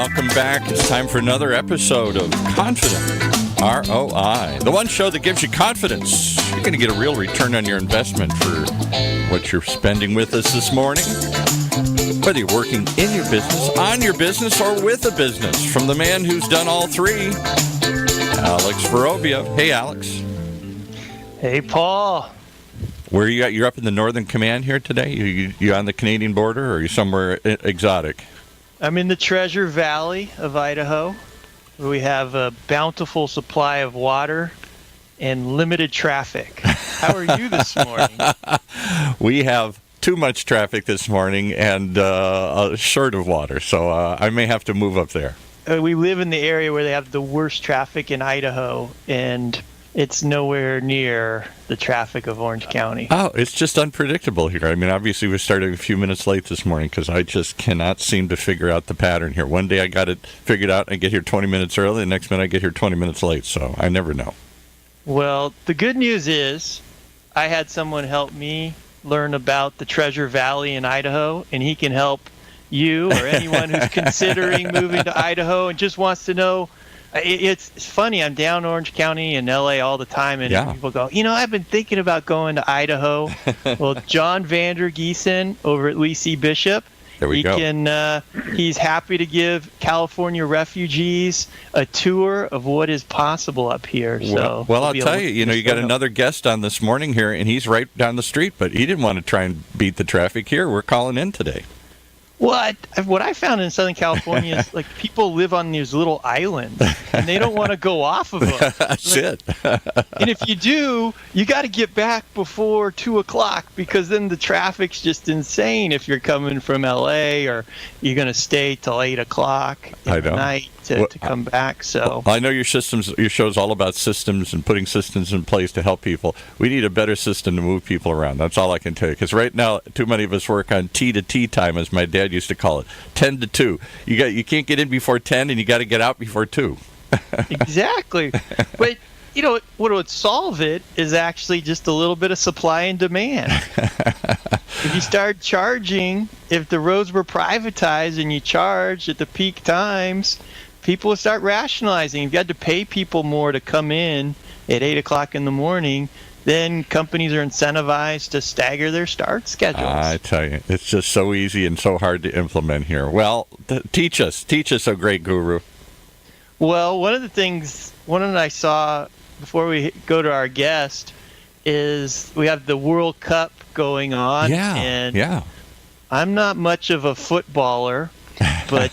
welcome back. It's time for another episode of Confident ROI, the one show that gives you confidence. You're going to get a real return on your investment for what you're spending with us this morning. Whether you're working in your business, on your business, or with a business, from the man who's done all three, Alex Verobia. Hey, Alex. Hey, Paul. Where are you at? You're up in the Northern Command here today? You on the Canadian border, or are you somewhere exotic? I'm in the Treasure Valley of Idaho, where we have a bountiful supply of water and limited traffic. How are you this morning? We have too much traffic this morning and short of water, so I may have to move up there. We live in the area where they have the worst traffic in Idaho, and it's nowhere near the traffic of Orange County. Oh, it's just unpredictable here. I mean, obviously we started a few minutes late this morning because I just cannot seem to figure out the pattern here. One day I got it figured out and I get here 20 minutes early, the next minute I get here 20 minutes late, so I never know. Well, the good news is I had someone help me learn about the Treasure Valley in Idaho, and he can help you or anyone who's considering moving to Idaho and just wants to know. It's funny, I'm down Orange County and LA all the time, and people go, I've been thinking about going to Idaho. Well, John Vander Giesen over at Lee C. Bishop, there we go. He's happy to give California refugees a tour of what is possible up here. So well, I'll tell you, you got another guest on this morning here, and he's right down the street, but he didn't want to try and beat the traffic here. We're calling in today. What I found in Southern California is like people live on these little islands and they don't want to go off of them. That's it. And if you do, you got to get back before 2:00 because then the traffic's just insane if you're coming from LA or you're going to stay till 8:00 at night to come back. So I know your show's all about systems and putting systems in place to help people. We need a better system to move people around. That's all I can tell you. Because right now, too many of us work on T to T time, as my dad used to call it, 10 to 2. You can't get in before 10, and you got to get out before 2. Exactly. But what would solve it is actually just a little bit of supply and demand. If you start charging, if the roads were privatized and you charge at the peak times, people would start rationalizing. If you had to pay people more to come in at 8:00 in the morning, then companies are incentivized to stagger their start schedules. I tell you, it's just so easy and so hard to implement here. Well, teach us, oh great guru. Well, one of the things I saw before we go to our guest is we have the World Cup going on. Yeah. I'm not much of a footballer, but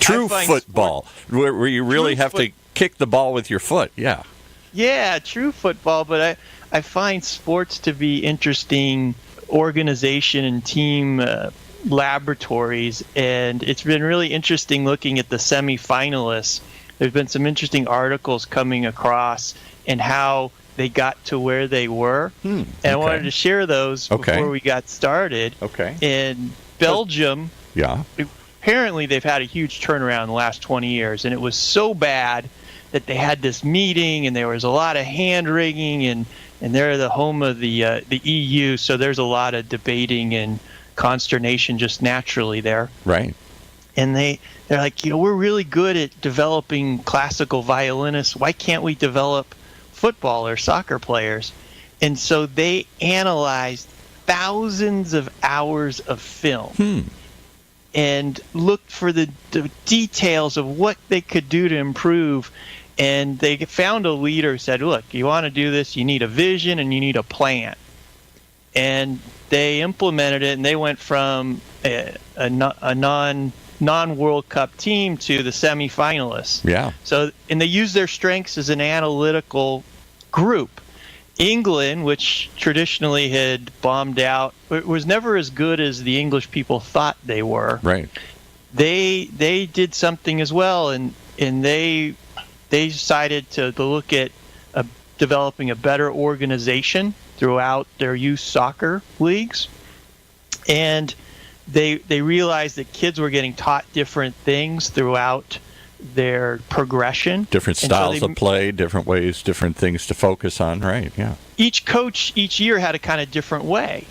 true football, where you really have to kick the ball with your foot. Yeah, true football, but I find sports to be interesting organization and team laboratories, and it's been really interesting looking at the semifinalists. There's been some interesting articles coming across and how they got to where they were, and I wanted to share those before we got started. In Belgium, apparently they've had a huge turnaround in the last 20 years, and it was so bad that they had this meeting and there was a lot of hand-wringing, and they're the home of the EU, so there's a lot of debating and consternation just naturally there. Right. And they're like, we're really good at developing classical violinists. Why can't we develop football or soccer players? And so they analyzed thousands of hours of film and looked for the details of what they could do to improve. And they found a leader who said, look, you want to do this, you need a vision and you need a plan. And they implemented it, and they went from a non-World Cup team to the semifinalists. Yeah. So, and they used their strengths as an analytical group. England, which traditionally had bombed out, was never as good as the English people thought they were. Right. They did something as well, and they decided to look at developing a better organization throughout their youth soccer leagues, and they realized that kids were getting taught different things throughout their progression. Different styles of play, different ways, different things to focus on, right, yeah. Each coach each year had a kind of different way.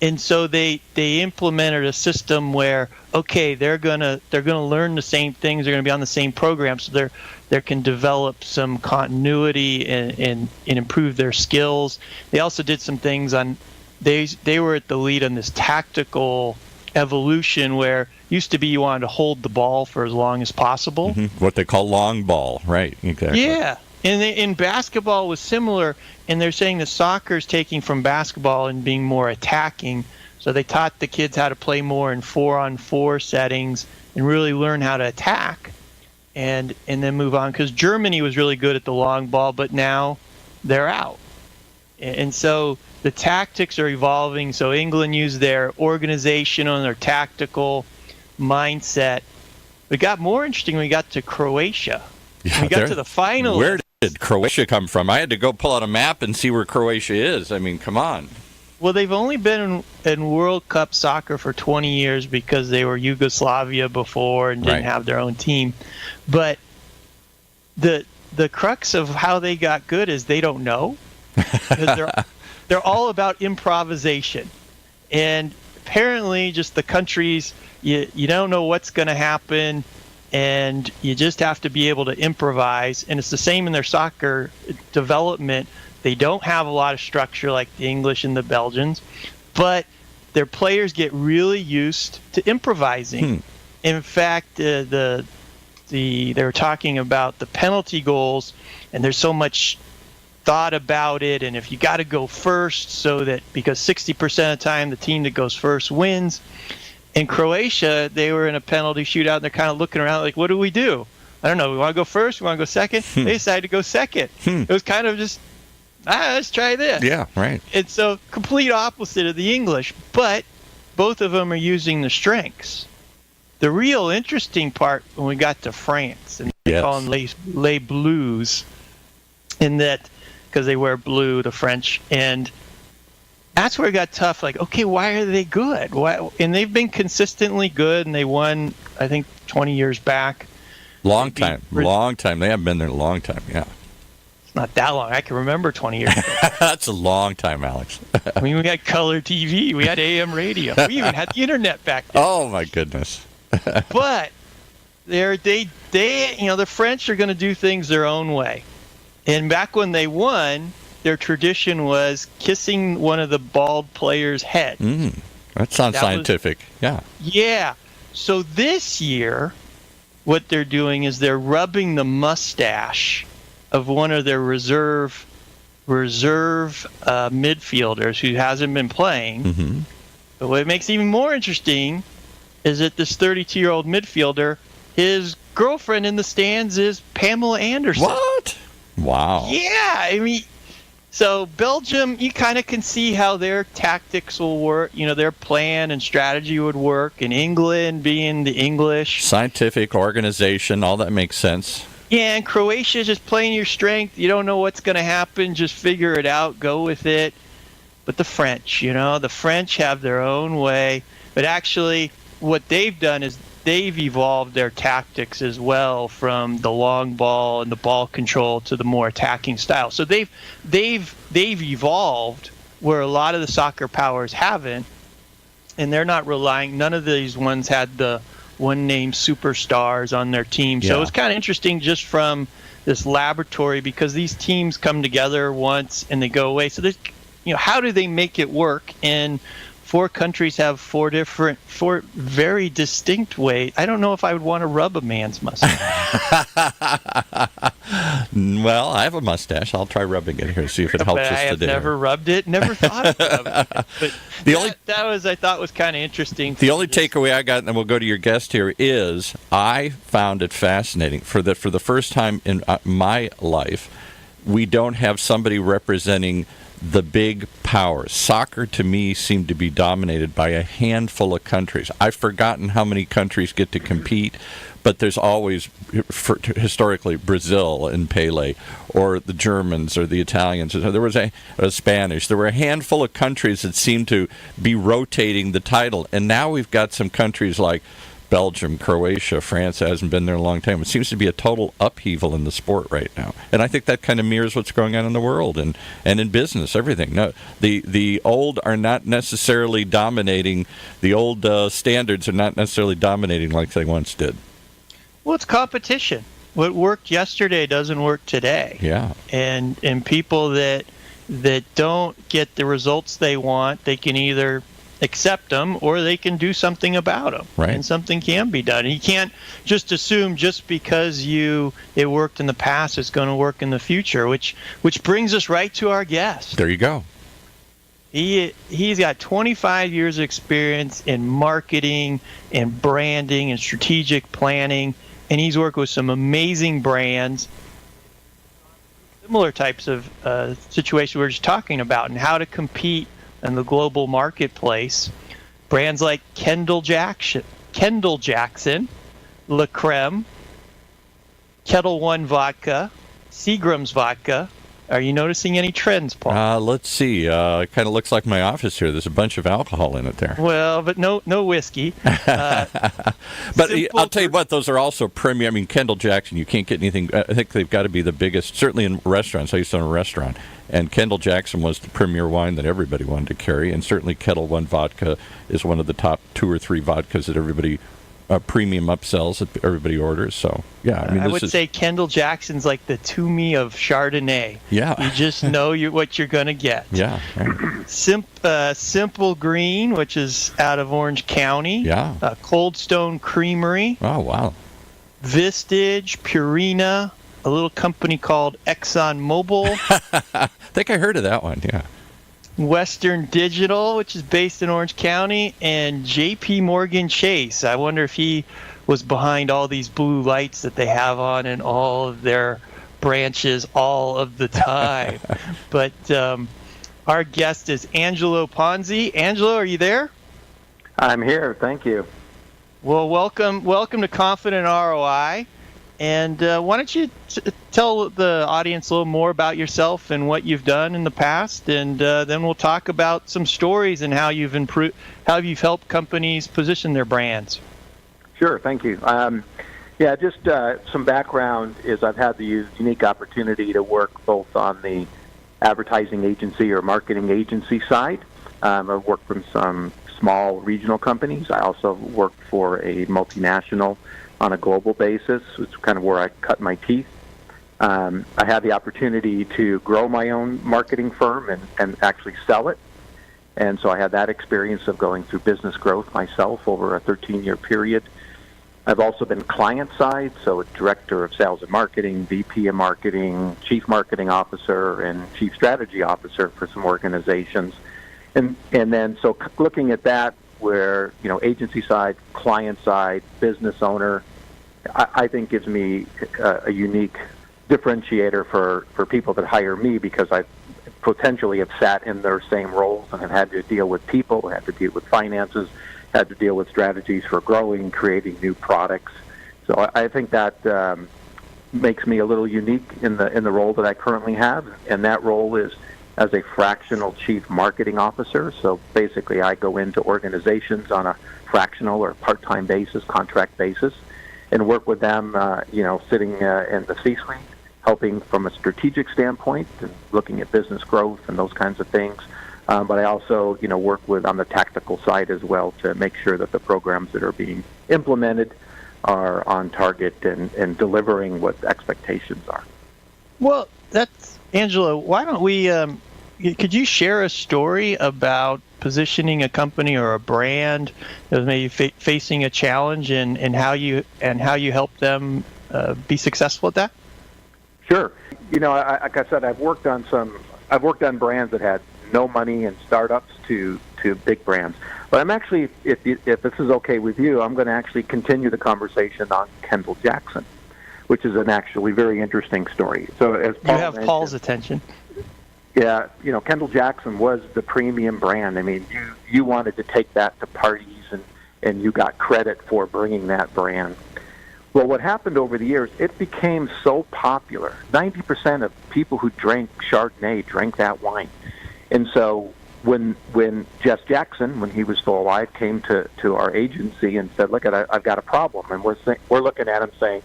And so they implemented a system where, okay, they're gonna learn the same things, they're gonna be on the same program, so they can develop some continuity and improve their skills. They also did some things on they were at the lead on this tactical evolution where used to be you wanted to hold the ball for as long as possible. Mm-hmm. What they call long ball, right? Exactly. Yeah. And in basketball was similar, and they're saying that soccer is taking from basketball and being more attacking. So they taught the kids how to play more in 4-on-4 settings and really learn how to attack, and then move on. Because Germany was really good at the long ball, but now they're out. And so the tactics are evolving. So England used their organizational and their tactical mindset. It got more interesting when we got to Croatia. Yeah, we got to the final. Where did Croatia come from? I had to go pull out a map and see where Croatia is. I mean, come on. Well, they've only been in World Cup soccer for 20 years because they were Yugoslavia before and didn't have their own team. But the crux of how they got good is they don't know. They're all about improvisation. And apparently just the countries, you don't know what's going to happen, and you just have to be able to improvise. And it's the same in their soccer development. They don't have a lot of structure like the English and the Belgians, but their players get really used to improvising. In fact, they were talking about the penalty goals, and there's so much thought about it, and if you got to go first, so that because 60% of the time the team that goes first wins. In Croatia, they were in a penalty shootout, and they're kind of looking around like, what do we do? I don't know. We want to go first? We want to go second? They decided to go second. It was kind of just, let's try this. Yeah, right. And so complete opposite of the English, but both of them are using the strengths. The real interesting part when we got to France, and they call them les Bleus, in that, because they wear blue, the French, and that's where it got tough. Like, okay, why are they good? Why? And they've been consistently good, and they won, I think, 20 years back. Long time. They haven't been there a long time, yeah. It's not that long. I can remember 20 years ago. That's a long time, Alex. I mean, we had color TV. We had AM radio. We even had the internet back then. Oh, my goodness. But the French are going to do things their own way. And back when they won, their tradition was kissing one of the bald players' head. That sounds scientific. Yeah. So this year, what they're doing is they're rubbing the mustache of one of their reserve midfielders who hasn't been playing. But what makes it even more interesting is that this 32-year-old midfielder, his girlfriend in the stands is Pamela Anderson. What? Wow. Yeah, I mean, so Belgium, you kind of can see how their tactics will work, their plan and strategy would work, and England being the English. Scientific organization, all that makes sense. Yeah, and Croatia just playing your strength. You don't know what's going to happen, just figure it out, go with it. But the French, the French have their own way. But actually, what they've done is they've evolved their tactics as well, from the long ball and the ball control to the more attacking style. So they've evolved where a lot of the soccer powers haven't, and they're not relying. None of these ones had the one-name superstars on their team. So it's kind of interesting just from this laboratory, because these teams come together once and they go away. So there's, how do they make it work? And 4 countries have 4 very distinct ways. I don't know if I would want to rub a man's mustache. Well, I have a mustache. I'll try rubbing it here, see if it helps us today. I have never rubbed it, never thought of rubbing it. But I thought was kind of interesting. The only takeaway I got, and then we'll go to your guest here, is I found it fascinating. For the first time in my life, we don't have somebody representing the big powers. Soccer, to me, seemed to be dominated by a handful of countries. I've forgotten how many countries get to compete, but there's always, historically, Brazil and Pele, or the Germans, or the Italians. There was a Spanish. There were a handful of countries that seemed to be rotating the title, and now we've got some countries like Belgium, Croatia, France hasn't been there in a long time. It seems to be a total upheaval in the sport right now. And I think that kind of mirrors what's going on in the world and in business, everything. No, the old are not necessarily dominating. The old standards are not necessarily dominating like they once did. Well, it's competition. What worked yesterday doesn't work today. Yeah. And people that don't get the results they want, they can either accept them or they can do something about them. Right. And something can be done. And you can't just assume just because it worked in the past it's going to work in the future, which brings us right to our guest. There you go. He's got 25 years of experience in marketing and branding and strategic planning, and he's worked with some amazing brands, similar types of situations we were just talking about, and how to compete in the global marketplace. Brands like Kendall Jackson, La Creme, Kettle One Vodka, Seagram's Vodka. Are you noticing any trends, Paul? Let's see. It kind of looks like my office here. There's a bunch of alcohol in it there. Well, but no whiskey. But I'll tell you what, those are also premium. I mean, Kendall Jackson, you can't get anything. I think they've got to be the biggest, certainly in restaurants. I used to own a restaurant, and Kendall Jackson was the premier wine that everybody wanted to carry, and certainly Kettle One Vodka is one of the top 2 or 3 vodkas that everybody premium upsells that everybody orders. So yeah, I mean, I would say Kendall Jackson's like the Toomey of Chardonnay. Yeah, you just know what you're going to get. Yeah, right. Simple Green, which is out of Orange County. Yeah, Cold Stone Creamery. Oh wow. Vistage, Purina, a little company called Exxon Mobil. I think I heard of that one. Yeah. Western Digital, which is based in Orange County, and J.P. Morgan Chase. I wonder if he was behind all these blue lights that they have on in all of their branches all of the time. But our guest is Angelo Ponzi. Angelo, are you there? I'm here. Thank you. Well, welcome to Confident ROI. And why don't you tell the audience a little more about yourself and what you've done in the past, and then we'll talk about some stories and how you've helped companies position their brands. Sure, thank you. Just some background is I've had the unique opportunity to work both on the advertising agency or marketing agency side. I've worked for some small regional companies. I also worked for a multinational on a global basis, which is kind of where I cut my teeth. I had the opportunity to grow my own marketing firm and actually sell it. And so I had that experience of going through business growth myself over a 13-year period. I've also been client side, so a director of sales and marketing, VP of marketing, chief marketing officer, and chief strategy officer for some organizations. And then so looking at that, where, agency side, client side, business owner, I think gives me a unique differentiator for people that hire me, because I potentially have sat in their same roles and have had to deal with people, had to deal with finances, had to deal with strategies for growing, creating new products. So I think that makes me a little unique in the role that I currently have, and that role is as a fractional chief marketing officer. So basically I go into organizations on a fractional or part-time basis, contract basis, and work with them, sitting in the C-suite, helping from a strategic standpoint and looking at business growth and those kinds of things. But I also, work with on the tactical side as well to make sure that the programs that are being implemented are on target and delivering what expectations are. Well, that's Angelo. Why don't we? Could you share a story about positioning a company or a brand that was maybe facing a challenge, and how you help them be successful at that? Sure. Like I said, I've worked on brands that had no money and startups to big brands. But I'm actually, if this is okay with you, I'm going to actually continue the conversation on Kendall Jackson, which is an actually very interesting story. So as Paul you have Paul's attention. Yeah, Kendall Jackson was the premium brand. I mean, you wanted to take that to parties, and you got credit for bringing that brand. Well, what happened over the years, it became so popular. 90% of people who drank Chardonnay drank that wine. And so when Jess Jackson, when he was still alive, came to our agency and said, "Look, I've got a problem," and we're looking at him saying,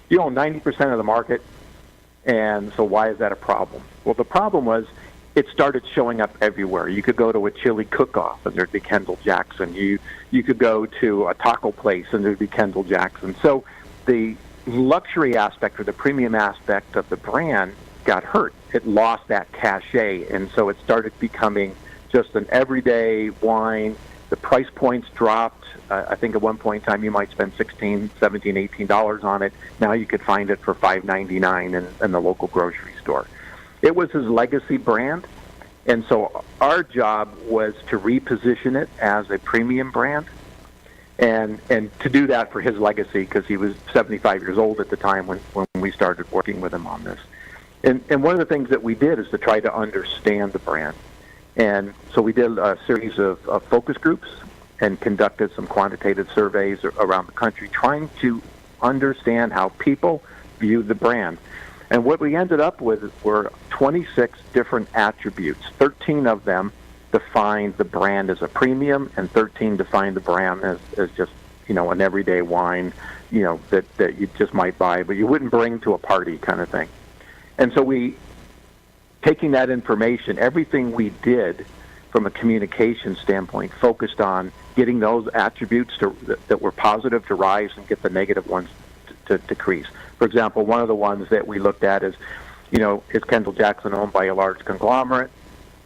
"You own 90% of the market, and so why is that a problem?" Well, the problem was it started showing up everywhere. You could go to a chili cook-off and there'd be Kendall Jackson. You could go to a taco place and there'd be Kendall Jackson. So the luxury aspect or the premium aspect of the brand got hurt. It lost that cachet, and so it started becoming just an everyday wine. The price points dropped. I think at one point in time you might spend $16, $17, $18 on it. Now you could find it for $5.99 in the local grocery store. It was his legacy brand, and so our job was to reposition it as a premium brand, and to do that for his legacy, because he was 75 years old at the time when we started working with him on this. And one of the things that we did is to try to understand the brand. And so we did a series of focus groups and conducted some quantitative surveys around the country, trying to understand how people view the brand. And what we ended up with were 26 different attributes. 13 of them defined the brand as a premium, and 13 defined the brand as just, an everyday wine, that you just might buy, but you wouldn't bring to a party kind of thing. And so taking that information, everything we did from a communication standpoint focused on getting those attributes that were positive to rise and get the negative ones to decrease. For example, one of the ones that we looked at is, is Kendall Jackson owned by a large conglomerate?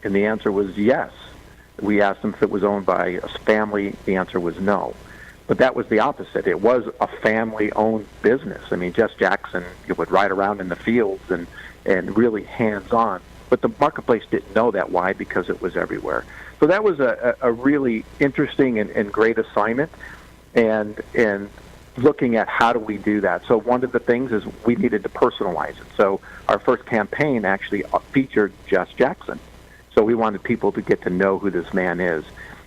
And the answer was yes. We asked them if it was owned by a family. The answer was no. But that was the opposite. It was a family-owned business. I mean, Jess Jackson would ride around in the fields and really hands-on. But the marketplace didn't know that. Why? Because it was everywhere. So that was a really interesting and great assignment, and looking at how do we do that. So one of the things is we needed to personalize it. So our first campaign actually featured Jess Jackson. So we wanted people to get to know who this man is.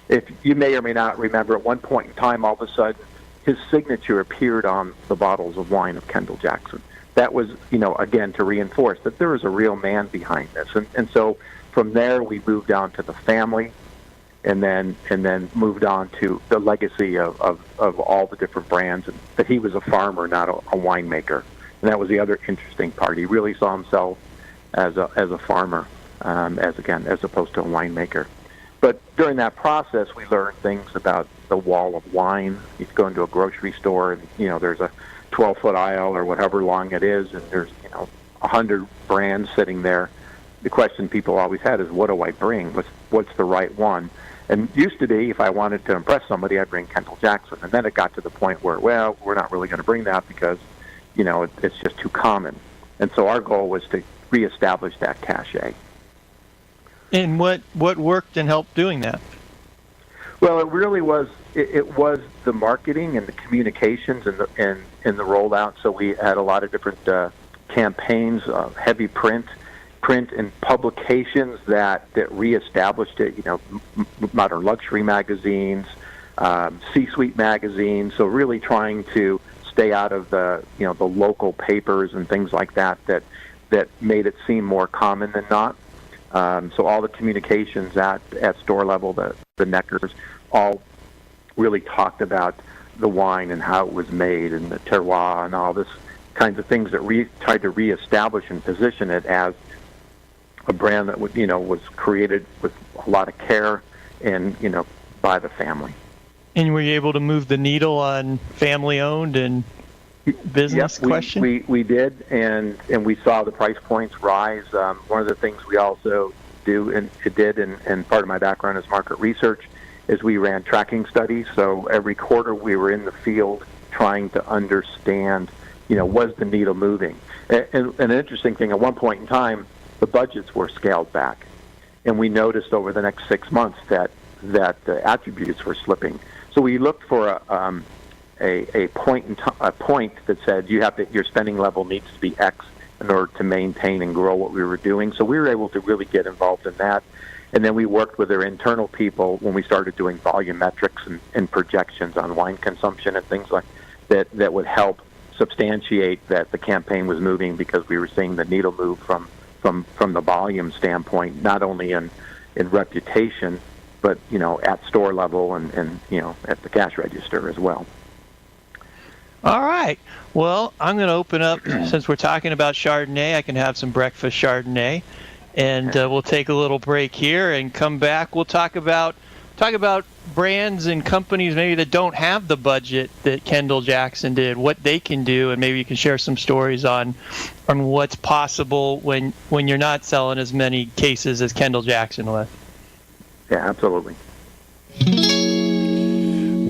If you may or may not remember, at one point in time, all of a sudden, his signature appeared on the bottles of wine of Kendall Jackson. That was, again, to reinforce that there is a real man behind this. And so from there, we moved on to the family, and then moved on to the legacy of all the different brands, and that he was a farmer, not a winemaker. And that was the other interesting part. He really saw himself as a farmer, as opposed to a winemaker. But during that process, we learned things about the wall of wine. You go into a grocery store, and there's a 12-foot aisle or whatever long it is, and there's 100 brands sitting there. The question people always had is, what do I bring? What's the right one? And used to be, if I wanted to impress somebody, I'd bring Kendall Jackson. And then it got to the point where, well, we're not really going to bring that because, it's just too common. And so our goal was to reestablish that cachet. And what worked and helped doing that? Well, it really was. It was the marketing and the communications and the rollout. So we had a lot of different campaigns, heavy print and publications that reestablished it. Modern luxury magazines, C-suite magazines. So really trying to stay out of the local papers and things like that made it seem more common than not. So all the communications at store level, the Neckers, all really talked about the wine and how it was made and the terroir and all this kinds of things that tried to reestablish and position it as a brand that was created with a lot of care and by the family. And were you able to move the needle on family-owned and business question? We did, and we saw the price points rise. One of the things we also did, and part of my background is market research, is we ran tracking studies. So every quarter we were in the field trying to understand, was the needle moving? And an interesting thing, at one point in time, the budgets were scaled back, and we noticed over the next 6 months that the attributes were slipping. So we looked for a point that said your spending level needs to be X in order to maintain and grow what we were doing. So we were able to really get involved in that. And then we worked with our internal people when we started doing volume metrics and projections on wine consumption and things like that would help substantiate that the campaign was moving, because we were seeing the needle move from the volume standpoint, not only in in reputation, but, at store level and at the cash register as well. All right. Well, I'm going to open up, since we're talking about Chardonnay, I can have some breakfast Chardonnay, and we'll take a little break here and come back. We'll talk about brands and companies maybe that don't have the budget that Kendall Jackson did, what they can do, and maybe you can share some stories on what's possible when you're not selling as many cases as Kendall Jackson was. Yeah, absolutely.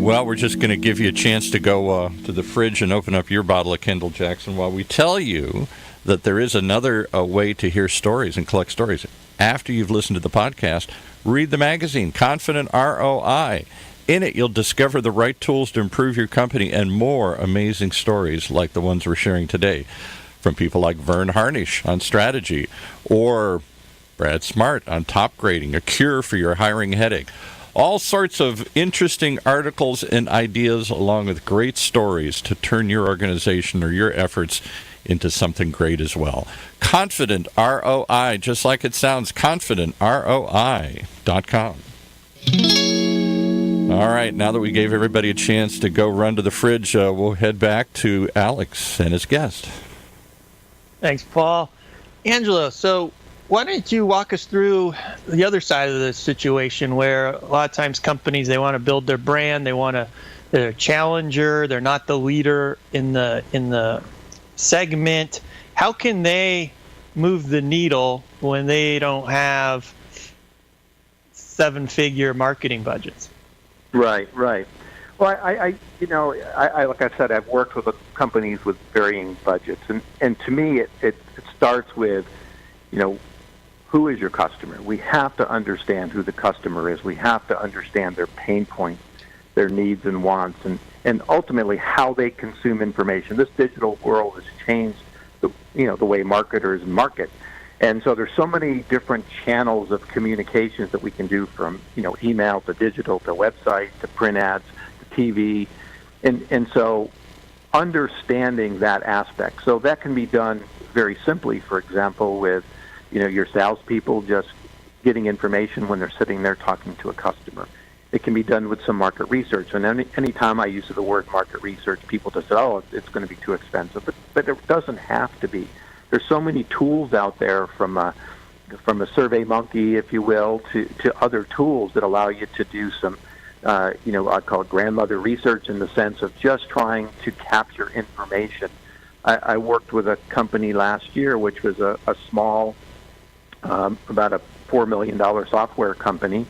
Well, we're just going to give you a chance to go to the fridge and open up your bottle of Kendall Jackson while we tell you that there is another way to hear stories and collect stories. After you've listened to the podcast, read the magazine, Confident ROI. In it, you'll discover the right tools to improve your company and more amazing stories like the ones we're sharing today from people like Vern Harnish on strategy or Brad Smart on top grading, a cure for your hiring headache. All sorts of interesting articles and ideas along with great stories to turn your organization or your efforts into something great as well. Confident ROI, just like it sounds, ConfidentROI.com. All right, now that we gave everybody a chance to go run to the fridge, we'll head back to Alex and his guest. Thanks, Paul. Angelo, so why don't you walk us through the other side of the situation where a lot of times companies, they want to build their brand, they're a challenger, they're not the leader in the segment. How can they move the needle when they don't have 7-figure marketing budgets? Right. Well, I like I said, I've worked with companies with varying budgets, and to me, it starts with, who is your customer? We have to understand who the customer is. We have to understand their pain points, their needs and wants, and ultimately how they consume information. This digital world has changed the way marketers market. And so there's so many different channels of communications that we can do, from, email to digital to website to print ads to TV. And so understanding that aspect. So that can be done very simply, for example, with, your salespeople just getting information when they're sitting there talking to a customer. It can be done with some market research. And any time I use the word market research, people just say, oh, it's going to be too expensive. But it doesn't have to be. There's so many tools out there, from a Survey Monkey, if you will, to other tools that allow you to do some, I call it grandmother research, in the sense of just trying to capture information. I worked with a company last year, which was a small, about a $4 million software company,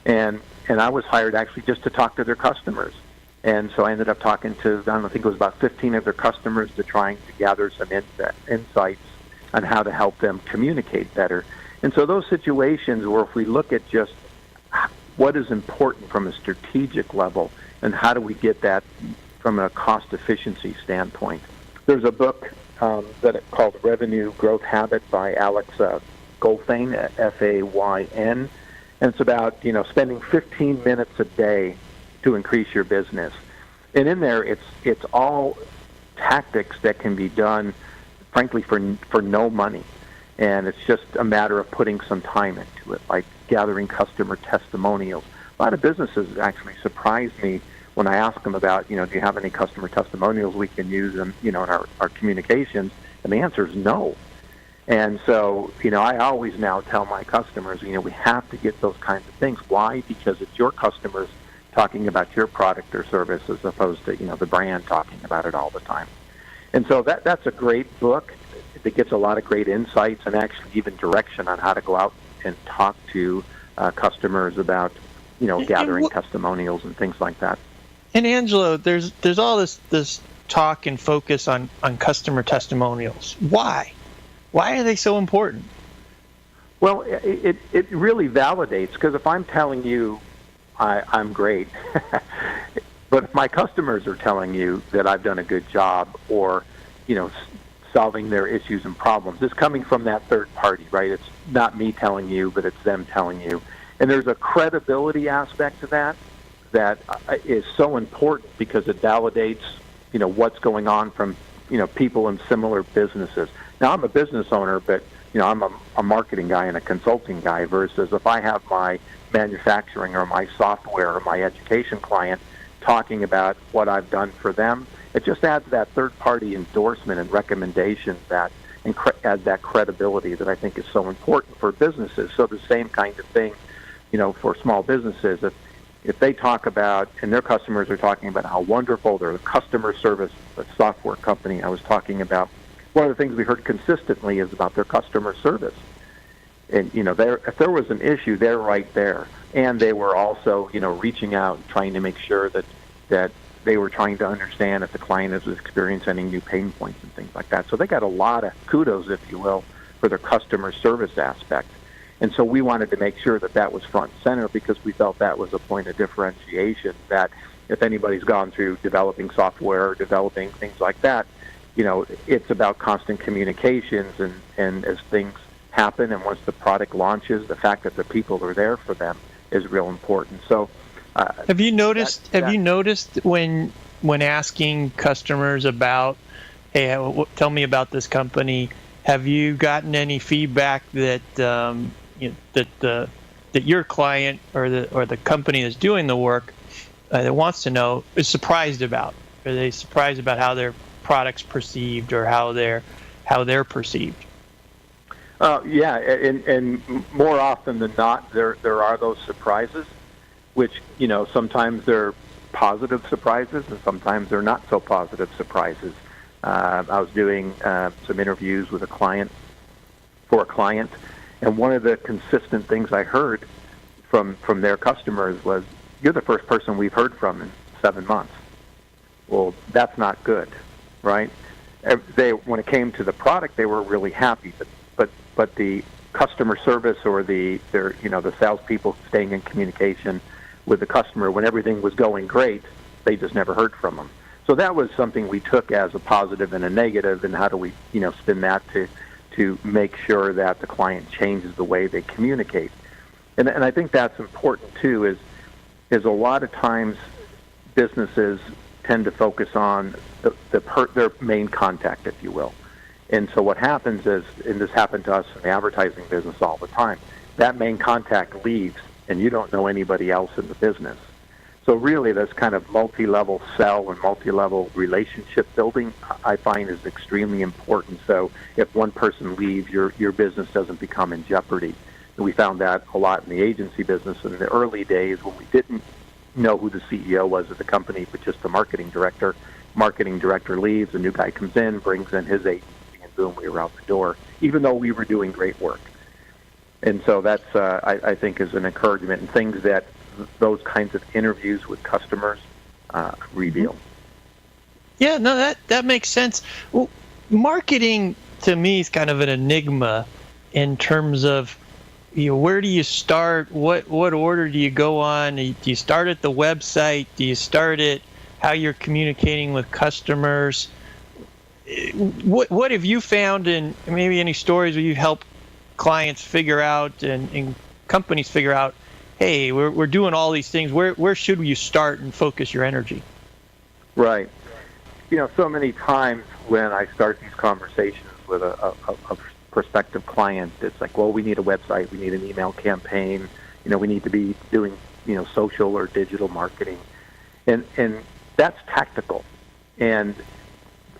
and I was hired actually just to talk to their customers. And so I ended up talking to, I think it was about 15 of their customers, to trying to gather some insights on how to help them communicate better. And so those situations where, if we look at just what is important from a strategic level and how do we get that from a cost efficiency standpoint. There's a book that it's called Revenue Growth Habit by Alex Goldfayn, Fayn. And it's about, spending 15 minutes a day to increase your business. And in there, it's all tactics that can be done, frankly, for no money. And it's just a matter of putting some time into it, like gathering customer testimonials. A lot of businesses actually surprise me when I ask them about, do you have any customer testimonials we can use in our communications? And the answer is no. And so, I always now tell my customers, we have to get those kinds of things. Why? Because it's your customers talking about your product or service, as opposed to, the brand talking about it all the time. And so that's a great book. It gets a lot of great insights and actually even direction on how to go out and talk to customers about, gathering testimonials and things like that. And Angelo, there's all this talk and focus on customer testimonials. Why? Why are they so important? Well, it really validates, because if I'm telling you I'm great, but if my customers are telling you that I've done a good job, or, solving their issues and problems, it's coming from that third party, right? It's not me telling you, but it's them telling you. And there's a credibility aspect to that is so important, because it validates, what's going on from, people in similar businesses. Now, I'm a business owner, but I'm a marketing guy and a consulting guy versus if I have my manufacturing or my software or my education client talking about what I've done for them. It just adds that third-party endorsement and recommendation and adds that credibility that I think is so important for businesses. So the same kind of thing, for small businesses. If they talk about, and their customers are talking about how wonderful their customer service, the software company I was talking about, one of the things we heard consistently is about their customer service. And, if there was an issue, they're right there. And they were also, reaching out and trying to make sure that they were trying to understand if the client was experiencing any new pain points and things like that. So they got a lot of kudos, if you will, for their customer service aspect. And so we wanted to make sure that was front and center because we felt that was a point of differentiation, that if anybody's gone through developing software or developing things like that, it's about constant communications, and as things happen and once the product launches, the fact that the people are there for them is real important. So have you noticed when asking customers about, hey, tell me about this company, have you gotten any feedback that that your client or the company that's doing the work that wants to know is surprised about? Are they surprised about how their product's perceived or how they're perceived? Yeah, and more often than not, there are those surprises, which sometimes they're positive surprises and sometimes they're not so positive surprises. I was doing some interviews with a client, and one of the consistent things I heard from their customers was, "You're the first person we've heard from in 7 months." Well, that's not good, right? When it came to the product, they were really happy, but the customer service or the salespeople staying in communication with the customer when everything was going great, they just never heard from them. So that was something we took as a positive and a negative, and how do we spin that to make sure that the client changes the way they communicate. And I think that's important too, is a lot of times businesses tend to focus on their main contact, if you will. And so what happens is, and this happened to us in the advertising business all the time, that main contact leaves and you don't know anybody else in the business. So really this kind of multi-level sell and multi-level relationship building, I find, is extremely important. So if one person leaves, your business doesn't become in jeopardy. And we found that a lot in the agency business in the early days when we didn't know who the CEO was of the company, but just the marketing director. Marketing director leaves, a new guy comes in, brings in his agency, and boom, we were out the door, even though we were doing great work. And so that's, I think, is an encouragement, and things that those kinds of interviews with customers reveal. Yeah, no, that makes sense. Well, marketing to me is kind of an enigma in terms of, where do you start? What order do you go on? Do you start at the website? Do you start at how you're communicating with customers? What have you found, and maybe any stories where you help clients figure out and companies figure out, hey, we're doing all these things. Where should you start and focus your energy? Right. So many times when I start these conversations with a prospective client, it's like, well, we need a website, we need an email campaign, we need to be doing, social or digital marketing, and that's tactical, and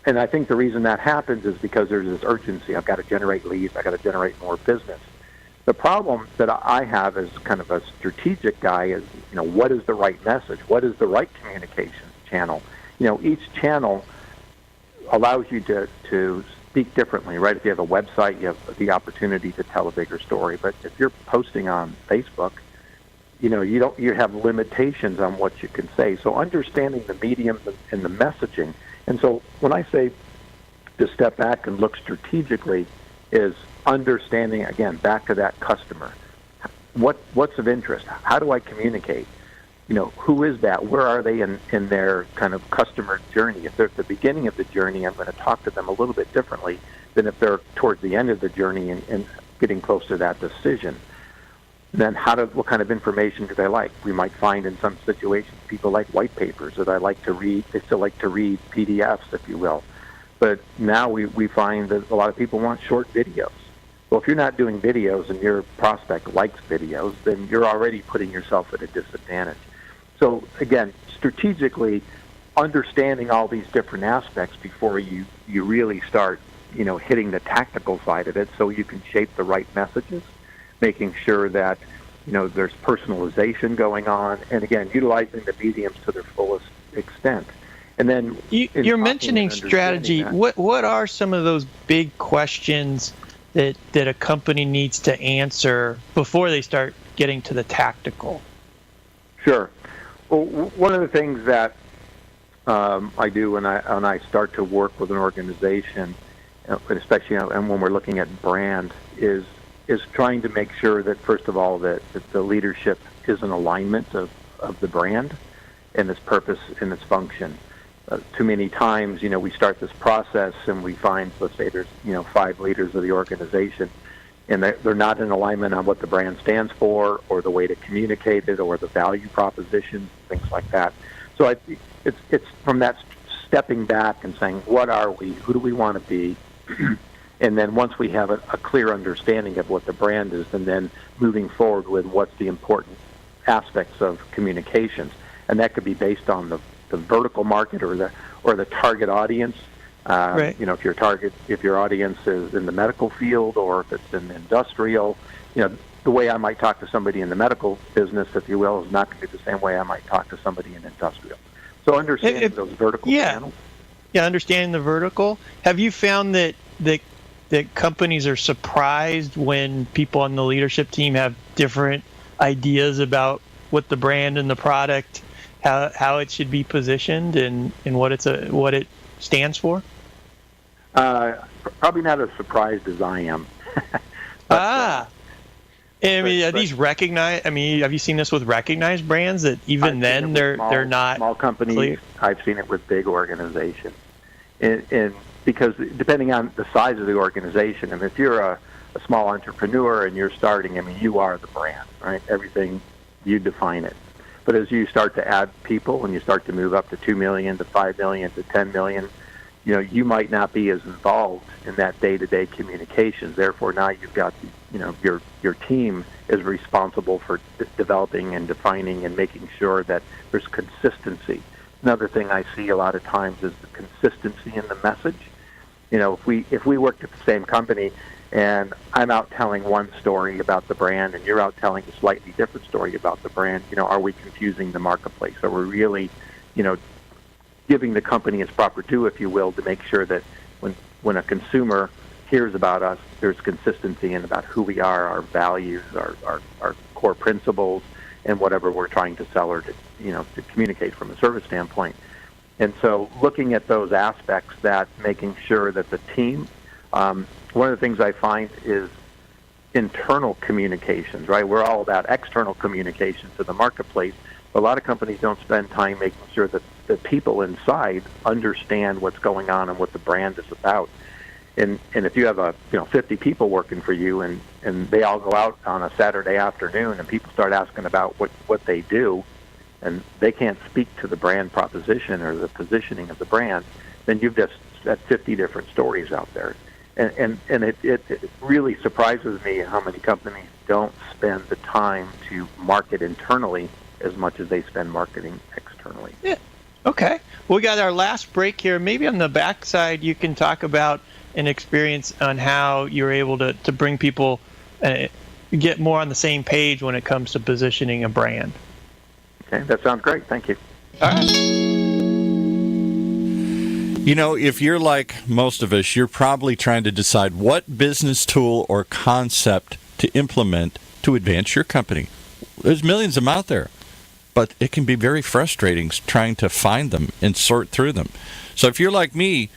I think the reason that happens is because there's this urgency. I've got to generate leads, I've got to generate more business. The problem that I have as kind of a strategic guy is, what is the right message? What is the right communication channel? Each channel allows you to speak differently, right? If you have a website, you have the opportunity to tell a bigger story. But if you're posting on Facebook, you have limitations on what you can say. So understanding the medium and the messaging. And so when I say to step back and look strategically, is understanding, again, back to that customer. What's of interest? How do I communicate? Who is that? Where are they in their kind of customer journey? If they're at the beginning of the journey, I'm going to talk to them a little bit differently than if they're towards the end of the journey and getting close to that decision. Then what kind of information do they like? We might find in some situations people like white papers that I like to read. They still like to read PDFs, if you will. But now we find that a lot of people want short videos. Well, if you're not doing videos and your prospect likes videos, then you're already putting yourself at a disadvantage. So again, strategically understanding all these different aspects before you really start, hitting the tactical side of it, so you can shape the right messages, making sure that, there's personalization going on, and again, utilizing the mediums to their fullest extent. And then you're mentioning strategy. What are some of those big questions that a company needs to answer before they start getting to the tactical? Sure. Well, one of the things that I do when I start to work with an organization, especially and when we're looking at brand, is trying to make sure that, first of all, that the leadership is in alignment of the brand and its purpose and its function. Too many times, we start this process and we find, let's say there's, 5 leaders of the organization, and they're not in alignment on what the brand stands for, or the way to communicate it, or the value propositions, things like that. So it's from that stepping back and saying, what are we? Who do we want to be? And then once we have a clear understanding of what the brand is, and then moving forward with what's the important aspects of communications, and that could be based on the vertical market or the target audience. Right. If your audience is in the medical field, or if it's in industrial, the way I might talk to somebody in the medical business, if you will, is not going to be the same way I might talk to somebody in industrial. So understanding those vertical channels. Yeah, understanding the vertical. Have you found that companies are surprised when people on the leadership team have different ideas about what the brand and the product, how it should be positioned, and what it stands for? Probably not as surprised as I am. Are these recognized? I mean, have you seen this with recognized brands that even then they're not small companies? clear? I've seen it with big organizations, and because depending on the size of the organization, and if you're a small entrepreneur and you're starting, I mean, you are the brand, right? Everything, you define it. But as you start to add people and you start to move up to 2 million, to 5 million, to 10 million, you might not be as involved in that day-to-day communications. Therefore, now you've got, your team is responsible for developing and defining and making sure that there's consistency. Another thing I see a lot of times is the consistency in the message. If we worked at the same company and I'm out telling one story about the brand and you're out telling a slightly different story about the brand, are we confusing the marketplace? Are we really, giving the company its proper due, if you will, to make sure that when a consumer hears about us, there's consistency in about who we are, our values, our core principles, and whatever we're trying to sell or to communicate from a service standpoint. And so looking at those aspects, that making sure that the team, one of the things I find is internal communications, right? We're all about external communication to the marketplace. A lot of companies don't spend time making sure that the people inside understand what's going on and what the brand is about. And if you have 50 people working for you and they all go out on a Saturday afternoon and people start asking about what they do, and they can't speak to the brand proposition or the positioning of the brand, then you've just got 50 different stories out there. And it really surprises me how many companies don't spend the time to market internally as much as they spend marketing externally. Yeah. Okay. Well, we got our last break here. Maybe on the backside you can talk about an experience on how you're able to bring people get more on the same page when it comes to positioning a brand. Okay, that sounds great. Thank you. All right. If you're like most of us, you're probably trying to decide what business tool or concept to implement to advance your company. There's millions of them out there, but it can be very frustrating trying to find them and sort through them. So if you're like me,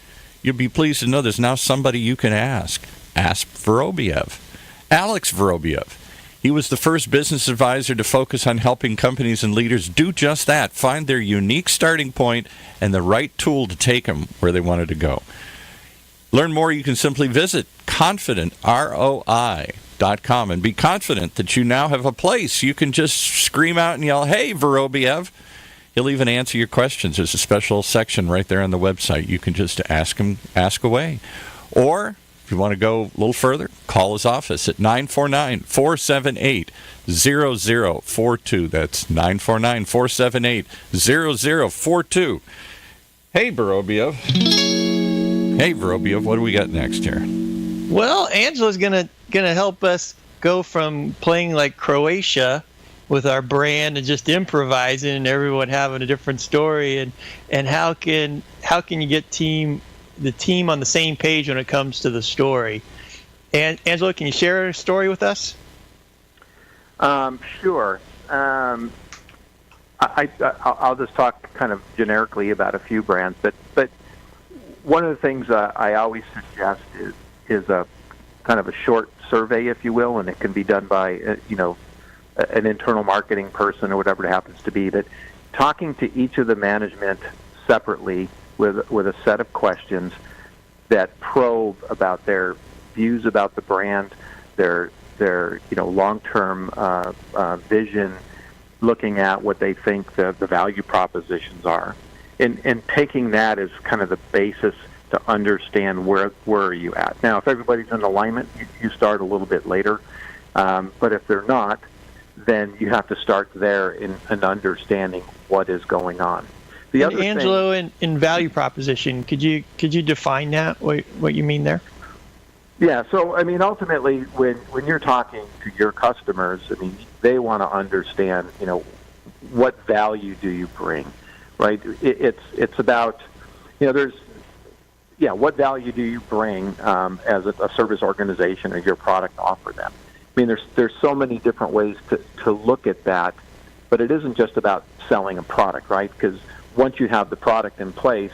you'll be pleased to know there's now somebody you can ask. Ask Vorobiev. Alex Vorobiev. He was the first business advisor to focus on helping companies and leaders do just that, find their unique starting point and the right tool to take them where they wanted to go. Learn more, you can simply visit confidentroi.com and be confident that you now have a place. You can just scream out and yell, "Hey, Vorobiev." He'll even answer your questions. There's a special section right there on the website. You can just ask him, ask away. Or If you want to go a little further, call his office at 949-478-0042. That's 949-478-0042. Hey, Vorobiev, what do we got next here? Well, Angelo's gonna help us go from playing like Croatia with our brand and just improvising and everyone having a different story, and how can you get the team on the same page when it comes to the story. And Angelo, can you share a story with us? Sure. I'll just talk kind of generically about a few brands, but one of the things I always suggest is a kind of a short survey, if you will, and it can be done by an internal marketing person or whatever it happens to be. But talking to each of the management separately with a set of questions that probe about their views about the brand, their long-term vision, looking at what they think the value propositions are, and taking that as kind of the basis to understand where are you at. Now, if everybody's in alignment, you start a little bit later, but if they're not, then you have to start there in understanding what is going on. The other Angelo, in value proposition, could you define that? What you mean there? Yeah. So I mean, ultimately, when you're talking to your customers, I mean, they want to understand, what value do you bring, right? It's about, what value do you bring as a service organization or your product offer them? I mean, there's so many different ways to look at that, but it isn't just about selling a product, right? Because once you have the product in place,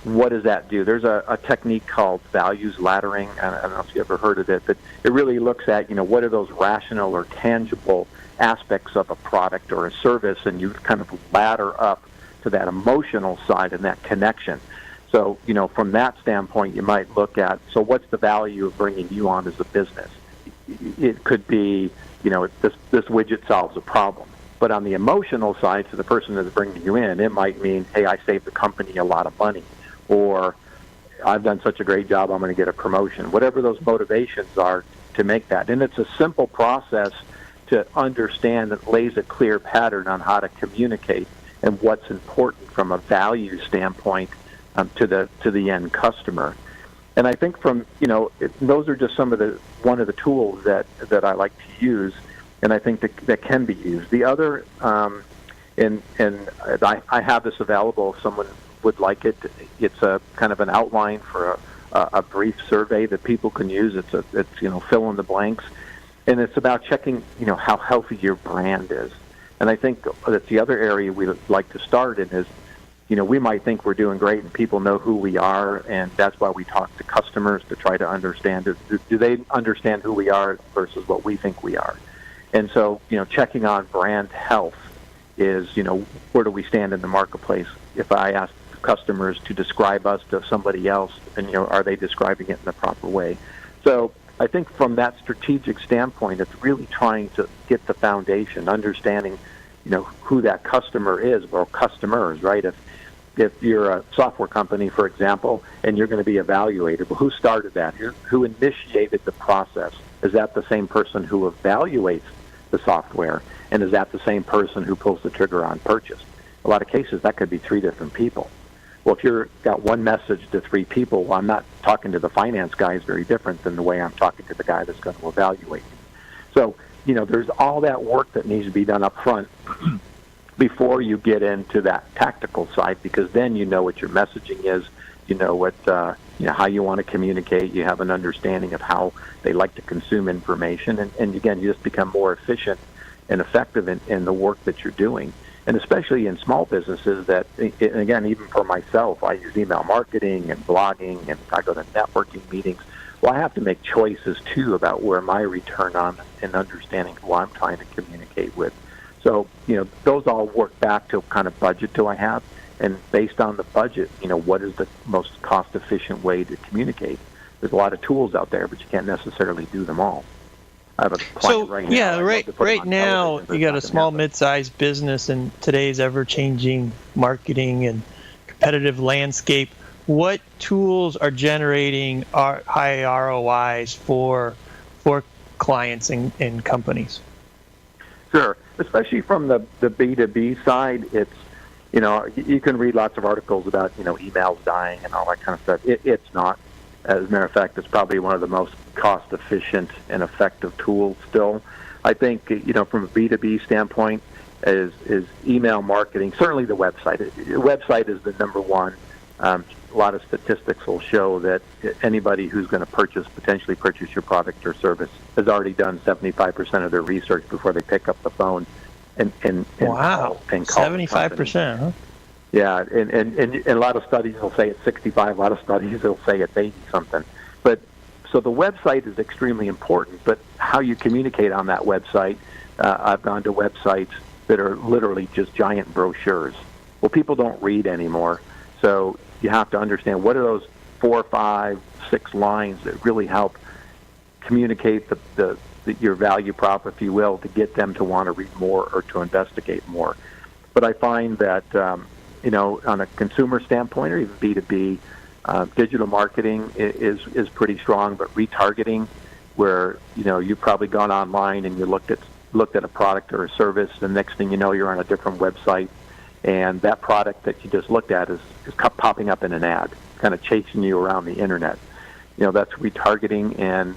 what does that do? There's a technique called values laddering. I don't know if you ever heard of it, but it really looks at, what are those rational or tangible aspects of a product or a service, and you kind of ladder up to that emotional side and that connection. So, from that standpoint, you might look at, so what's the value of bringing you on as a business? It could be, this widget solves a problem. But on the emotional side, to the person that's bringing you in, it might mean, hey, I saved the company a lot of money, or I've done such a great job, I'm going to get a promotion. Whatever those motivations are to make that. And it's a simple process to understand that lays a clear pattern on how to communicate and what's important from a value standpoint to the end customer. And I think those are just one of the tools that I like to use, and I think that can be used. The other, and I have this available if someone would like it. It's a kind of an outline for a brief survey that people can use. It's fill in the blanks, and it's about checking how healthy your brand is. And I think that's the other area we like to start in is, we might think we're doing great and people know who we are, and that's why we talk to customers to try to understand, do they understand who we are versus what we think we are? And so, checking on brand health is, where do we stand in the marketplace? If I ask customers to describe us to somebody else, and, are they describing it in the proper way? So I think from that strategic standpoint, it's really trying to get the foundation, understanding, who that customer is, or customers, right? If you're a software company, for example, and you're going to be evaluated, well, who started that? Who initiated the process? Is that the same person who evaluates the software? And is that the same person who pulls the trigger on purchase? A lot of cases, that could be 3 different people. Well, if you've got one message to 3 people, well, I'm not talking to the finance guy is very different than the way I'm talking to the guy that's going to evaluate me. So, there's all that work that needs to be done up front before you get into that tactical side, because then you know what your messaging is, what how you want to communicate, you have an understanding of how they like to consume information, and again, you just become more efficient and effective in the work that you're doing. And especially in small businesses that, and again, even for myself, I use email marketing and blogging, and I go to networking meetings. Well, I have to make choices too about where my return on and understanding who I'm trying to communicate with. So, those all work back to kind of budget do I have, and based on the budget, what is the most cost-efficient way to communicate? There's a lot of tools out there, but you can't necessarily do them all. I have a client right now. Yeah, right now you got a small, mid-sized business in today's ever-changing marketing and competitive landscape. what tools are generating high ROIs for clients and companies? Sure, especially from the B2B side, it's, you can read lots of articles about, emails dying and all that kind of stuff. It's not. As a matter of fact, it's probably one of the most cost-efficient and effective tools still. I think, from a B2B standpoint, is email marketing, certainly the website. The website is the number one. A lot of statistics will show that anybody who's going to potentially purchase your product or service has already done 75% of their research before they pick up the phone and wow, and call 75%, huh? Yeah, and a lot of studies will say it's 65. A lot of studies will say it's 80 something. But so the website is extremely important. But how you communicate on that website, I've gone to websites that are literally just giant brochures. Well, people don't read anymore, so you have to understand what are those 4, 5, 6 lines that really help communicate your value prop, if you will, to get them to want to read more or to investigate more. But I find that on a consumer standpoint or even B2B, digital marketing is pretty strong, but retargeting, where you've probably gone online and you looked at a product or a service, the next thing you know you're on a different website, and that product that you just looked at is popping up in an ad, kind of chasing you around the internet. That's retargeting, and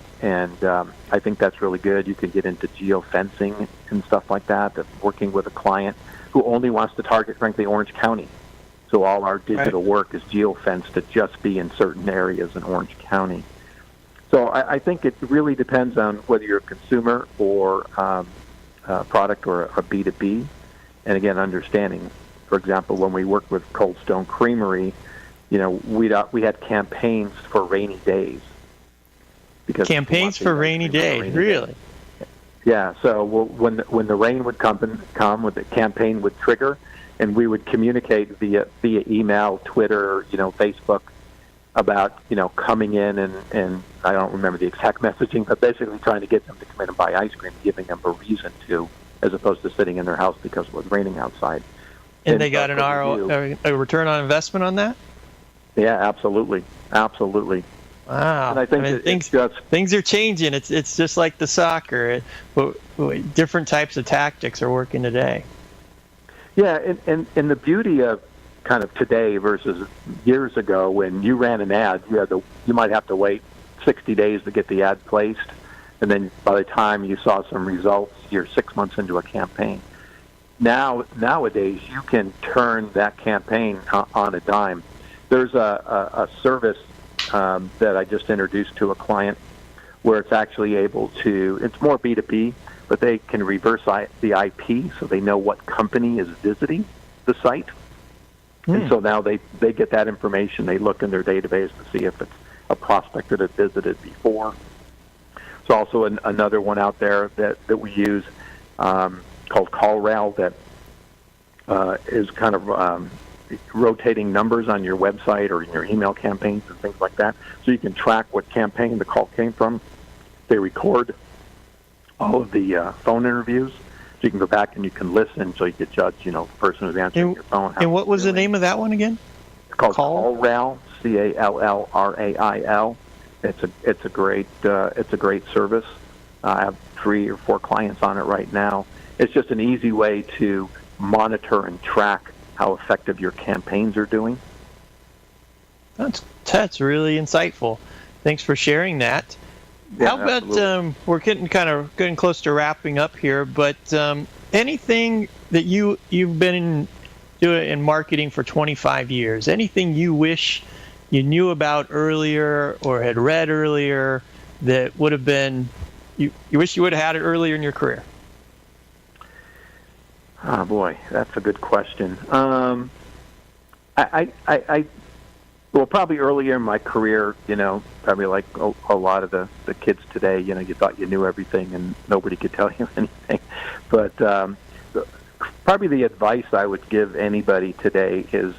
I think that's really good. You can get into geofencing and stuff like that. Working with a client who only wants to target, frankly, Orange County. So all our digital work is geofenced to just be in certain areas in Orange County. So I think it really depends on whether you're a consumer or a product or a B2B. And again, understanding, for example, when we worked with Cold Stone Creamery, we had campaigns for rainy days. Campaigns for rainy days, really? Yeah. So when the rain would come, when the campaign would trigger, and we would communicate via email, Twitter, Facebook, about coming in and I don't remember the exact messaging, but basically trying to get them to come in and buy ice cream, giving them a reason to, as opposed to sitting in their house because it was raining outside. And they got a return on investment on that? Yeah, absolutely. Wow. And I think things are changing. It's just like the soccer. Different types of tactics are working today. Yeah, and the beauty of kind of today versus years ago, when you ran an ad, you might have to wait 60 days to get the ad placed, and then by the time you saw some results, you're 6 months into a campaign. Nowadays, you can turn that campaign on a dime. There's a service that I just introduced to a client where it's actually able to, it's more B2B, but they can reverse the IP so they know what company is visiting the site. And so now they get that information. They look in their database to see if it's a prospect that had visited before. There's also another one out there that we use called CallRail that is kind of rotating numbers on your website or in your email campaigns and things like that. So you can track what campaign the call came from. They record all of the phone interviews. So you can go back and you can listen so you can judge, the person who's answering your phone. And what was the name of that one again? It's called CallRail, CallRail. It's a great service. I have 3 or 4 clients on it right now. It's just an easy way to monitor and track how effective your campaigns are doing. That's really insightful. Thanks for sharing that. Yeah, how about we're getting close to wrapping up here, but anything that you've been doing in marketing for 25 years, anything you wish you knew about earlier or had read earlier that would have been you wish you would have had it earlier in your career? Oh boy, that's a good question. Well, probably earlier in my career, probably like a lot of the kids today, you thought you knew everything and nobody could tell you anything. But probably the advice I would give anybody today is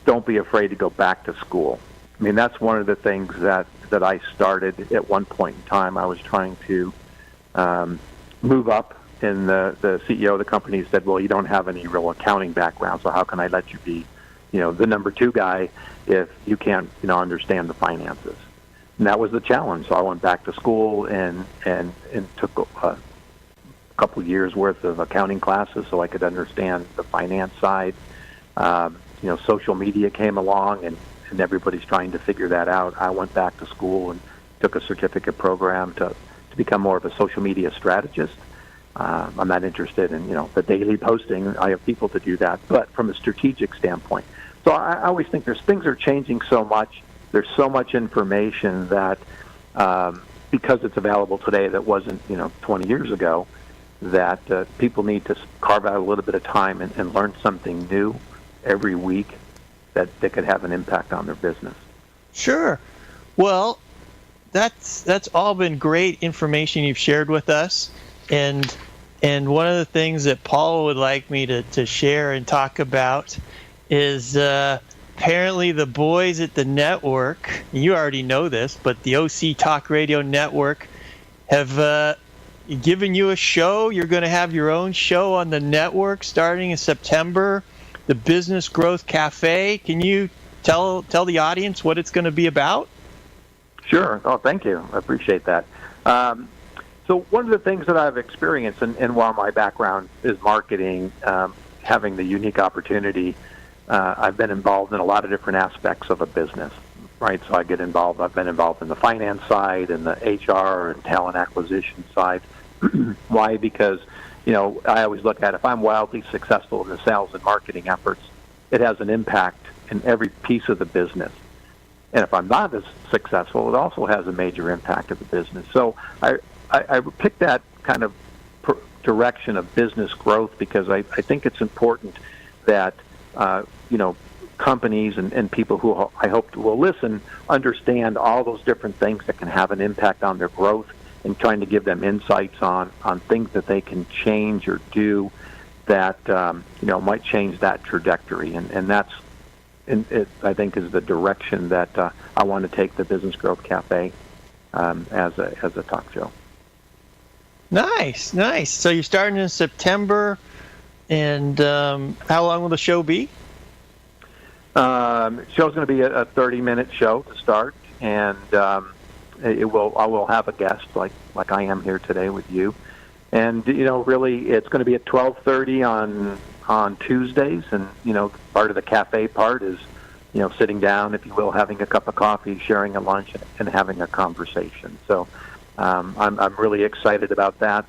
don't be afraid to go back to school. I mean, that's one of the things that I started at one point in time. I was trying to move up, and the CEO of the company said, well, you don't have any real accounting background, so how can I let you be the number two guy if you can't, understand the finances. And that was the challenge. So I went back to school and took a couple of years worth of accounting classes so I could understand the finance side. Social media came along and everybody's trying to figure that out. I went back to school and took a certificate program to become more of a social media strategist. I'm not interested in, the daily posting. I have people to do that, but from a strategic standpoint. So I always think things are changing so much. There's so much information that because it's available today that wasn't, 20 years ago, that people need to carve out a little bit of time and learn something new every week that could have an impact on their business. Sure. Well, that's all been great information you've shared with us, and one of the things that Paul would like me to share and talk about is apparently the boys at the network, you already know this, but the OC Talk Radio Network have given you a show. You're going to have your own show on the network starting in September, the Business Growth Cafe. Can you tell the audience what it's going to be about? Sure. Oh, thank you. I appreciate that. So one of the things that I've experienced, and while my background is marketing, having the unique opportunity, I've been involved in a lot of different aspects of a business, right? So I've been involved in the finance side and the HR and talent acquisition side. Why? Because, I always look at if I'm wildly successful in the sales and marketing efforts, it has an impact in every piece of the business. And if I'm not as successful, it also has a major impact of the business. So I picked that kind of direction of business growth because I think it's important that, companies and people who I hope will listen understand all those different things that can have an impact on their growth, and trying to give them insights on things that they can change or do that, might change that trajectory. And that's, I think, is the direction that I want to take the Business Growth Cafe as a talk show. Nice. So you're starting in September, and how long will the show be? Show's going to be a 30-minute show to start, and I will have a guest like I am here today with you, and really it's going to be at 12:30 on Tuesdays, and part of the cafe part is sitting down, if you will, having a cup of coffee, sharing a lunch, and having a conversation. So I'm really excited about that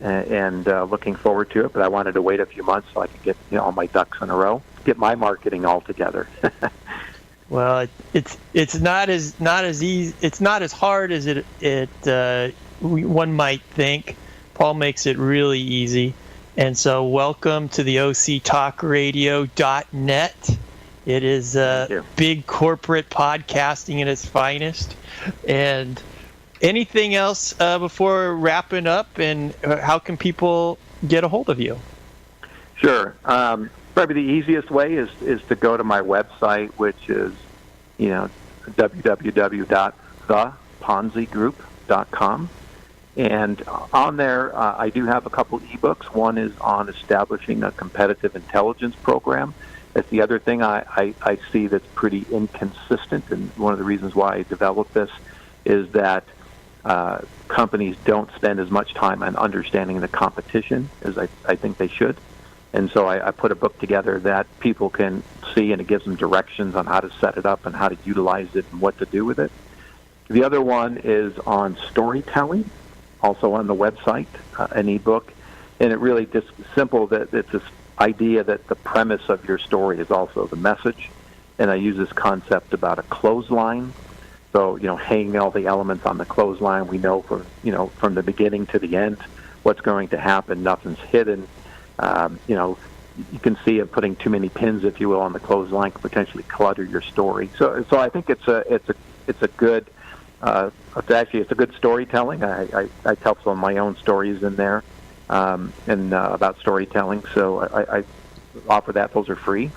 and looking forward to it. But I wanted to wait a few months so I could get all my ducks in a row, get my marketing all together. Well, it's not as easy. It's not as hard as one might think. Paul makes it really easy. And so welcome to the OCTalkRadio.net. It is big corporate podcasting at its finest. And anything else before wrapping up, and how can people get a hold of you? Sure. Probably the easiest way is to go to my website, which is www.theponzigroup.com. And on there, I do have a couple ebooks. One is on establishing a competitive intelligence program. That's the other thing I see that's pretty inconsistent, and one of the reasons why I developed this is that companies don't spend as much time on understanding the competition as I think they should. And so I put a book together that people can see, and it gives them directions on how to set it up and how to utilize it and what to do with it. The other one is on storytelling, also on the website, an ebook. And it really just simple that it's this idea that the premise of your story is also the message. And I use this concept about a clothesline. So, hanging all the elements on the clothesline, we know from the beginning to the end what's going to happen. Nothing's hidden. You can see it putting too many pins, if you will, on the clothesline could potentially clutter your story. So I think it's a good storytelling. I tell some of my own stories in there and about storytelling. So I offer that. Those are free,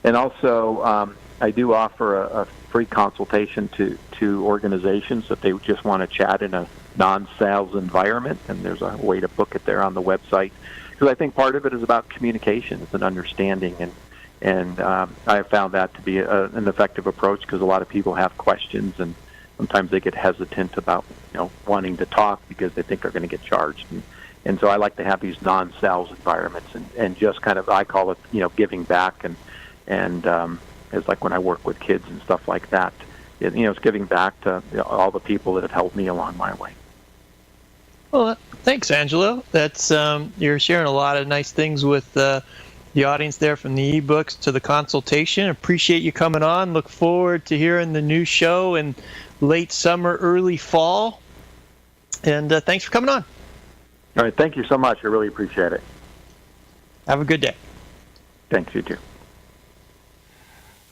and also I do offer a free consultation to organizations if they just want to chat in a non-sales environment, and there's a way to book it there on the website. Because I think part of it is about communication, it's an understanding And I have found that to be an effective approach because a lot of people have questions, and sometimes they get hesitant about wanting to talk because they think they're going to get charged. And so I like to have these non-sales environments and just kind of, I call it, giving back. And it's like when I work with kids and stuff like that. It's giving back to all the people that have helped me along my way. Well, thanks, Angelo. That's you're sharing a lot of nice things with the audience there, from the ebooks to the consultation. Appreciate you coming on. Look forward to hearing the new show in late summer, early fall. And thanks for coming on. All right. Thank you so much. I really appreciate it. Have a good day. Thanks. You too.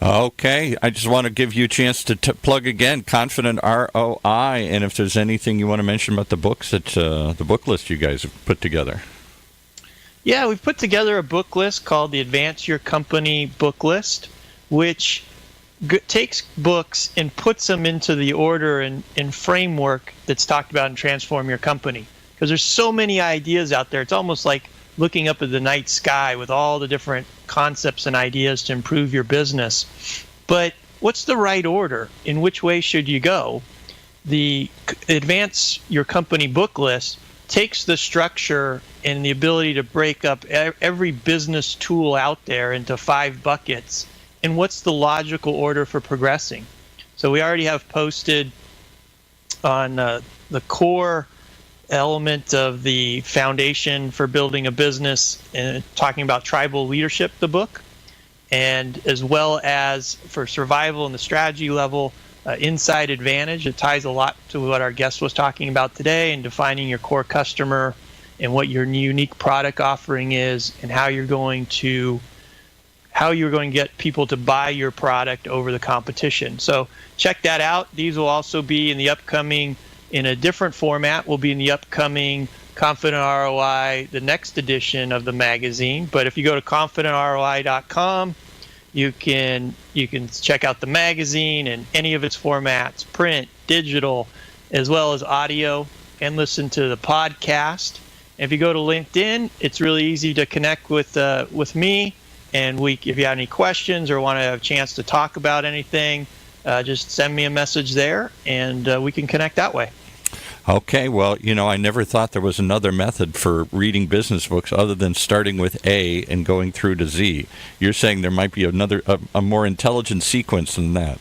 Okay. I just want to give you a chance to plug again, Confident ROI, and if there's anything you want to mention about the books that the book list you guys have put together. Yeah, we've put together a book list called the Advance Your Company book list, which takes books and puts them into the order and framework that's talked about in Transform Your Company. Because there's so many ideas out there. It's almost like looking up at the night sky with all the different concepts and ideas to improve your business. But what's the right order? In which way should you go? The Advance Your Company book list takes the structure and the ability to break up every business tool out there into 5 buckets, and what's the logical order for progressing. So we already have posted on the core element of the foundation for building a business, and talking about tribal leadership, the book, and as well as for survival and the strategy level, Inside Advantage. It ties a lot to what our guest was talking about today, and defining your core customer and what your unique product offering is, and how you're going to get people to buy your product over the competition. So check that out. These will also be in a different format, will be in the upcoming Confident ROI, the next edition of the magazine. But if you go to confidentroi.com, you can check out the magazine and any of its formats, print, digital, as well as audio, and listen to the podcast. And if you go to LinkedIn, it's really easy to connect with me. And if you have any questions or want to have a chance to talk about anything, just send me a message there, and we can connect that way. Okay, well, I never thought there was another method for reading business books other than starting with A and going through to Z. You're saying there might be a more intelligent sequence than that.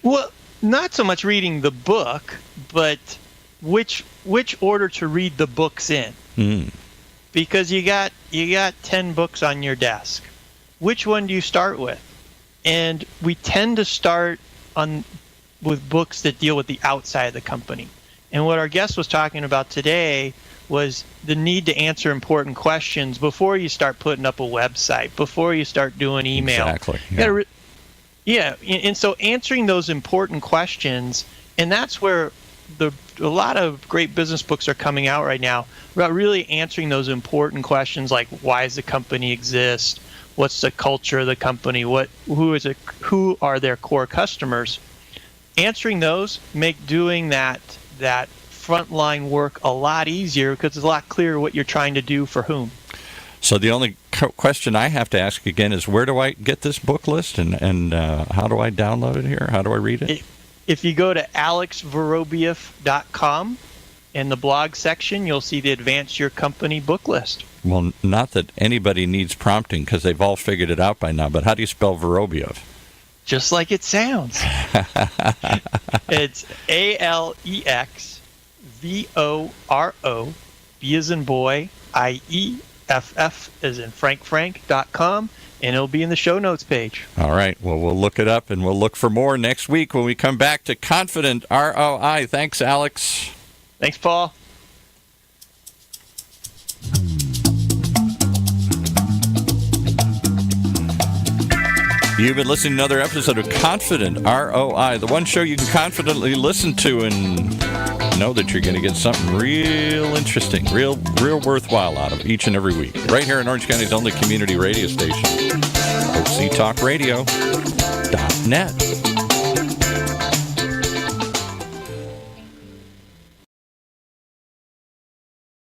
Well, not so much reading the book, but which order to read the books in. Because you got 10 books on your desk. Which one do you start with? And we tend to start with books that deal with the outside of the company. And what our guest was talking about today was the need to answer important questions before you start putting up a website, before you start doing email. Exactly. Yeah. And so answering those important questions, and that's where a lot of great business books are coming out right now, about really answering those important questions like, why does the company exist? What's the culture of the company? Who are their core customers? Answering those make doing that frontline work a lot easier, because it's a lot clearer what you're trying to do for whom. So the only question I have to ask again is, where do I get this book list, and how do I download it here? How do I read it? If you go to alexvorobiev.com, in the blog section, you'll see the Advance Your Company book list. Well, not that anybody needs prompting, because they've all figured it out by now, but how do you spell Vorobiev? Just like it sounds. It's ALEXVORO, B as in boy, IEFF as in Frank.com, and it'll be in the show notes page. All right. Well, we'll look it up, and we'll look for more next week when we come back to Confident ROI. Thanks, Alex. Thanks, Paul. You've been listening to another episode of Confident ROI, the one show you can confidently listen to and know that you're going to get something real interesting, real worthwhile out of each and every week. Right here in Orange County's only community radio station, OCTalkRadio.net.